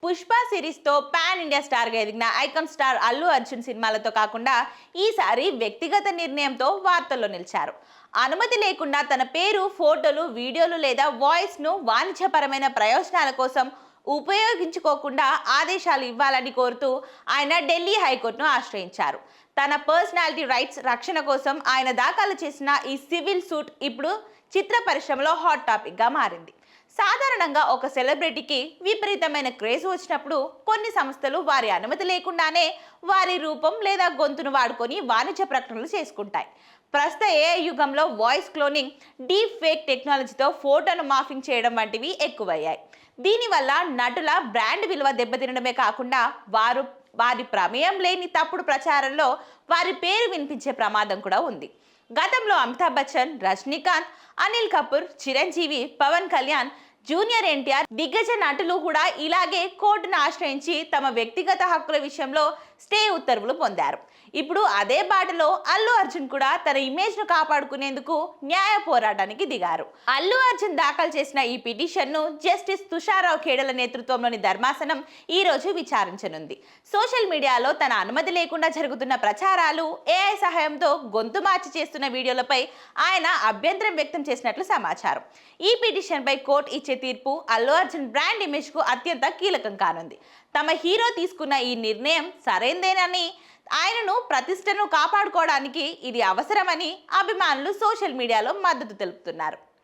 Pushpa సిరీస్తో pan India స్టార్గా ఎదిగిన icon star Allu Arjun సినిమాలతో కాకుండా ఈసారి వ్యక్తిగత నిర్ణయంతో వార్తల్లో నిలిచారు. అనుమతి లేకుండా తన పేరు, ఫోటోలు, వీడియోలు లేదా వాయిస్ను వాణిజ్యపరమైన ప్రయోజనాల కోసం ఉపయోగించుకోకుండా ఆదేశాలు ఇవ్వాలని కోరుతూ ఆయన ఢిల్లీ హైకోర్టును ఆశ్రయించారు. తన పర్సనాలిటీ రైట్స్ రక్షణ కోసం ఆయన దాఖలు చేసిన ఈ సివిల్ సూట్ ఇప్పుడు చిత్ర పరిశ్రమలో హాట్ టాపిక్గా మారింది. సాధారణంగా ఒక సెలబ్రిటీకి విపరీతమైన క్రేజ్ వచ్చినప్పుడు కొన్ని సంస్థలు వారి అనుమతి లేకుండానే వారి రూపం లేదా గొంతును వాడుకొని వాణిజ్య ప్రకటనలు చేసుకుంటాయి. ప్రస్తుత ఏఐ యుగంలో వాయిస్ క్లోనింగ్, డీప్ ఫేక్ టెక్నాలజీతో ఫోటోను మాఫింగ్ చేయడం వంటివి ఎక్కువయ్యాయి. దీనివల్ల నటుల బ్రాండ్ విలువ దెబ్బతినడమే కాకుండా వారి ప్రమేయం లేని తప్పుడు ప్రచారంలో వారి పేరు వినిపించే ప్రమాదం కూడా ఉంది. గతంలో అమితాబ్ బచ్చన్, రజనీకాంత్, అనిల్ కపూర్, చిరంజీవి, పవన్ కళ్యాణ్, జూనియర్ ఎన్టీఆర్ దిగ్గజ నటులు కూడా ఇలాగే కోర్టును ఆశ్రయించి తమ వ్యక్తిగత హక్కుల విషయంలో స్టే ఉత్తర్వులు పొందారు. ఇప్పుడు అదే బాటలో అల్లు అర్జున్ కూడా తన ఇమేజ్ ను కాపాడుకునేందుకు న్యాయ పోరాటానికి దిగారు. అల్లు అర్జున్ దాఖలు చేసిన ఈ పిటిషన్ ను జస్టిస్ తుషారావు ఖేడల నేతృత్వంలోని ధర్మాసనం ఈ రోజు విచారించనుంది. సోషల్ మీడియాలో తన అనుమతి లేకుండా జరుగుతున్న ప్రచారాలు, ఏఐ సహాయంతో గొంతు మార్చి చేస్తున్న వీడియోలపై ఆయన అభ్యంతరం వ్యక్తం చేసినట్లు సమాచారం. ఈ పిటిషన్ పై కోర్టు ఇచ్చే తీర్పు అల్లు అర్జున్ బ్రాండ్ ఇమేజ్ కు అత్యంత కీలకం కానుంది. తమ హీరో తీసుకున్న ఈ నిర్ణయం సరైందేనని, ఆయనను ప్రతిష్టను కాపాడుకోవడానికి ఇది అవసరమని అభిమానులు సోషల్ మీడియాలో మద్దతు తెలుపుతున్నారు.